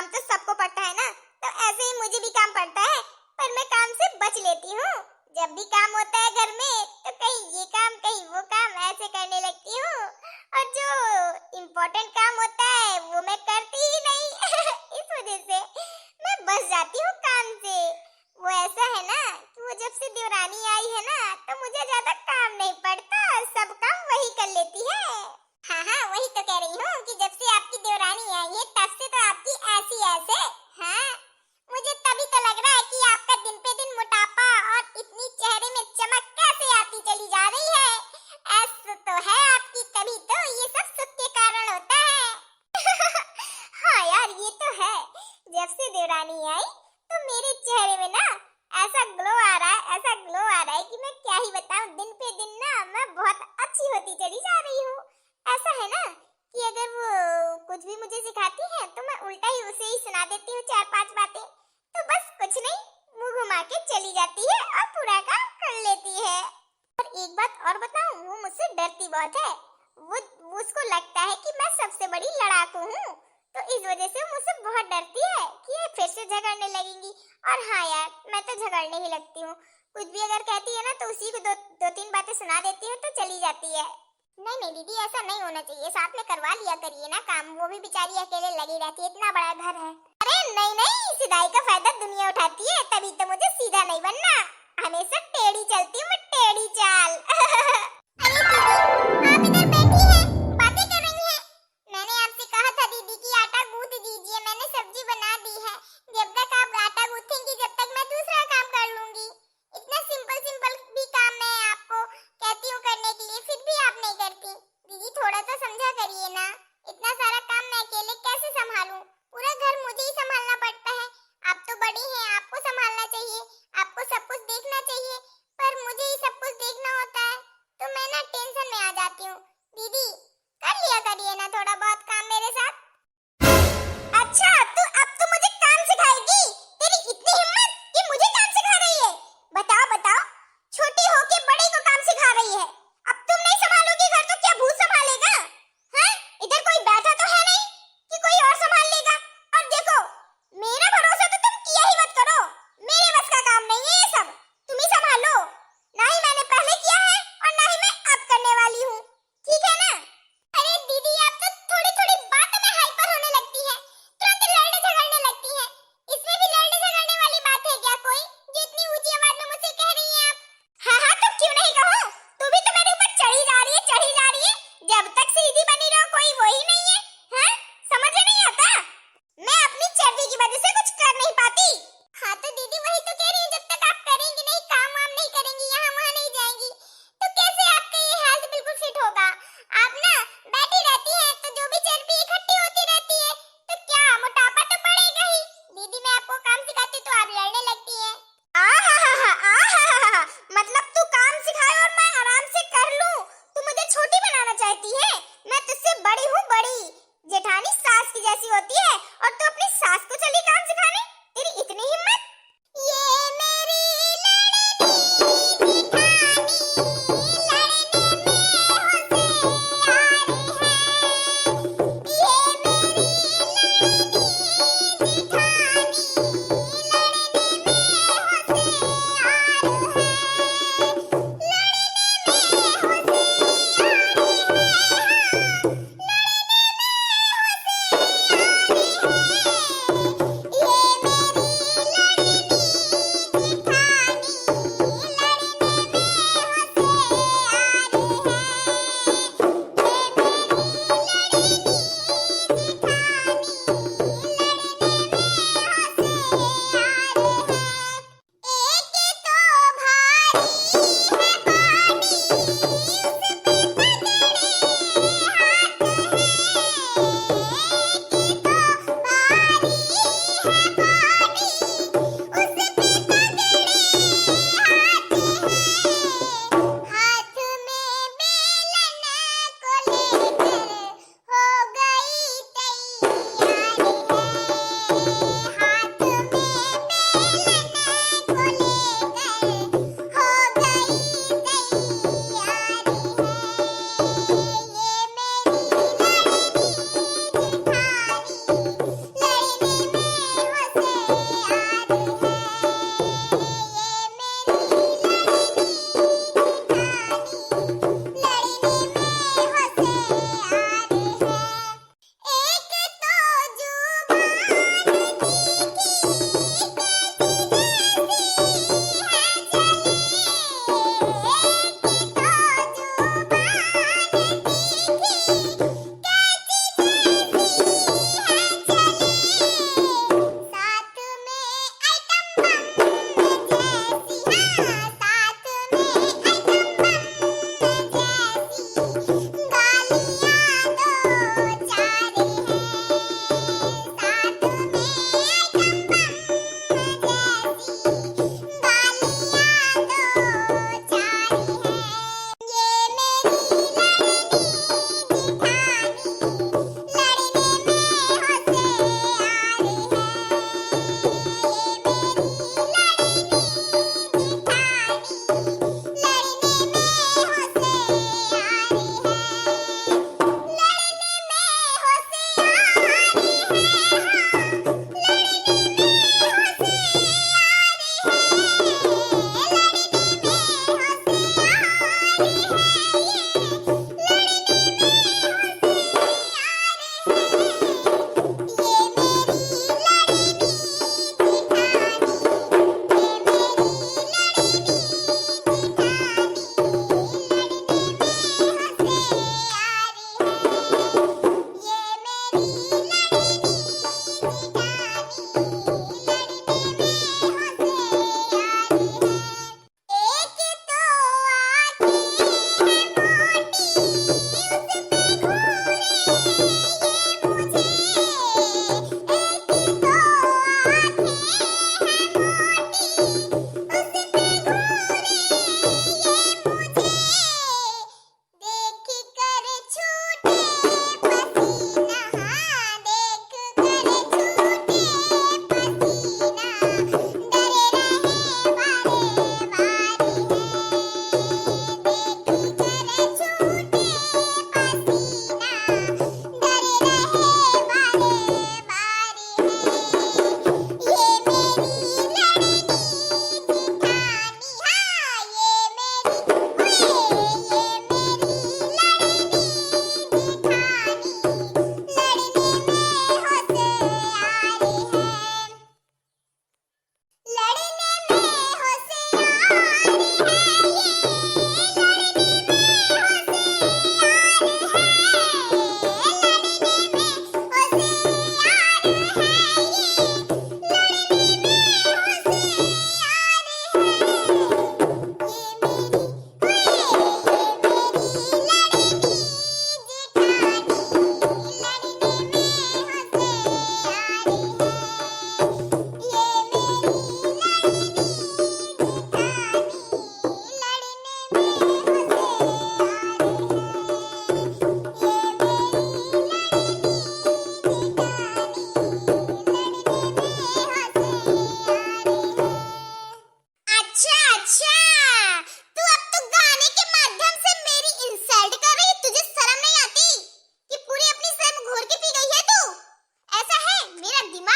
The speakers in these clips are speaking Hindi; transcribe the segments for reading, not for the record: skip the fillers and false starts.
काम तो सबको पड़ता है ना, तो ऐसे ही मुझे भी काम पड़ता है, पर मैं काम से बच लेती हूँ। जब भी काम होता है घर में तो कहीं ये काम कहीं वो काम ऐसे करने लगती हूँ, और जो इम्पोर्टेंट काम होता है वो मैं करती ही नहीं। इस वजह से मैं बच जाती हूँ काम से। वो ऐसा है ना कि वो जब से देवरानी आई है ना तो मुझे ज्यादा काम नहीं पड़ता, सब काम वही कर लेती है। हाँ हाँ, वही तो कह रही हूँ कि जब से आपकी देवरानी आई है तब से तो आपकी ऐसी ऐसे। हाँ, मुझे तभी तो लग रहा है कि आपका दिन पे दिन मोटापा और इतनी चेहरे में चमक कैसे आती चली जा रही है। ऐसा तो है आपकी, तभी तो ये सब सुख के कारण होता है। हाँ यार, ये तो है। जब से देवरानी आई तो मेरे चेहरे में ना ऐसा ग्लो आ रहा है, ऐसा ग्लो आ रहा है कि मैं क्या ही बताऊं। दिन पे दिन ना मैं बहुत अच्छी होती चली जा रही हूँ। ऐसा है ना कि अगर वो कुछ भी मुझे सिखाती है तो मैं उल्टा ही उसे ही सुना देती हूँ 4-5 बातें, तो बस कुछ नहीं, मुंह घुमा के चली जाती है और पूरा काम कर लेती है। और एक बात और बताऊं, वो मुझसे डरती बहुत है। वो उसको लगता है कि मैं सबसे बड़ी लड़ाकू हूँ, तो इस वजह से मुझसे बहुत डरती है कि ये फिर से झगड़ने लगेंगी। और हाँ यार, मैं तो झगड़ने ही लगती हूँ। कुछ भी अगर कहती है ना तो उसी को दो तीन बातें सुना देती हूँ तो चली जाती है। नहीं नहीं दीदी, ऐसा नहीं होना चाहिए, साथ में करवा लिया करिए ना काम, वो भी बेचारी अकेले लगी रहती है, इतना बड़ा घर है। अरे नहीं नहीं, सीधाई का फायदा दुनिया उठाती है, तभी तो मुझे सीधा नहीं बनना, हमेशा टेढ़ी चलती हूँ मैं, टेढ़ी चाल। अरे दीदी, आप इधर बैठी हैं, बातें कर रही हैं। मैंने आपसे कहा था दीदी कि आटा गूंथ दीजिए, मैंने सब्जी बना दी है, जब तक आप आटा गूंथेंगी जब तक मैं दूसरा काम कर लूंगी। इतना सिंपल सिंपल भी काम मैं आपको कहती हूँ करने के लिए, फिर भी आप नहीं करती। दीदी थोड़ा तो समझा करिए ना, इतना सारा काम मैं अकेले कैसे संभालूं? पूरा घर मुझे ही संभालना पड़ता है। आप तो बड़ी हैं, आपको संभालना चाहिए, आपको सब कुछ देखना चाहिए, पर मुझे ही सब कुछ देखना होता है, तो मैं ना टेंशन में आ जाती हूँ।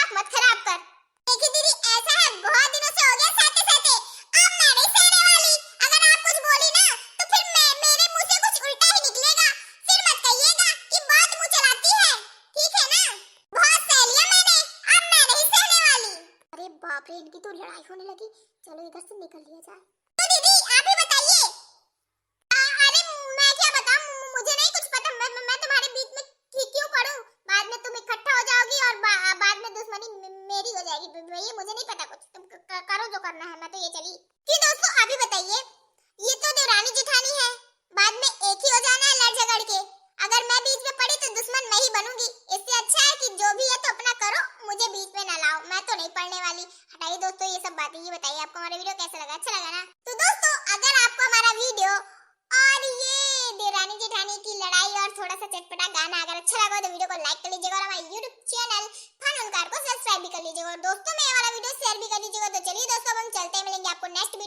दिमाग मत खराब कर। देखिए दीदी, ऐसा है, बहुत दिनों से हो गया साथे साथे, अब मैं नहीं सहने वाली। अगर आप कुछ बोली ना तो फिर मेरे मुंह से कुछ उल्टा ही निकलेगा। फिर मत कहिएगा कि बहुत मुंह चलाती है, ठीक है ना? बहुत सह लिया मैंने, अब मैं नहीं सहने वाली। अरे बाप रे, इनकी तो लड़ाई होने लगी। चलो इधर से निकल लिया जाए। तो दीदी आप ही बताइए। अरे मैं क्या बताऊं, मुझे नहीं कुछ पता। मैं तुम्हारे बीच में क्यों पढ़ूं? बाद में तुम इकट्ठा हो जाओगी और बाद में दुश्मनी मेरी हो जाएगी। ये मुझे नहीं पता कुछ, तुम करो जो करना है, मैं तो ये चली। कि दोस्तों आप ही बताइए, ये तो देवरानी जेठानी है, बाद में एक ही हो जाना है लड़ झगड़ के। अगर मैं बीच में पड़ी तो दुश्मन मैं ही बनूंगी। इससे अच्छा है कि जो भी है तो अपना करो, मुझे बीच में ना लाओ, मैं तो नहीं पढ़ने वाली। हटाइए दोस्तों ये सब बातें। ये बताइए आपको हमारा वीडियो कैसा लगा? अच्छा लगा ना? तो दोस्तों अगर आपको हमारा वीडियो और ये देवरानी जेठानी की लड़ाई और थोड़ा सा चटपटा गाना अगर अच्छा लगा तो वीडियो को लाइक कर लीजिएगा और हमारे YouTube चैनल फन ओंकार को सब्सक्राइब भी कर लीजिएगा और दोस्तों में ये वाला वीडियो शेयर भी कर लीजिएगा। तो चलिए दोस्तों, अब हम चलते हैं, मिलेंगे आपको नेक्स्ट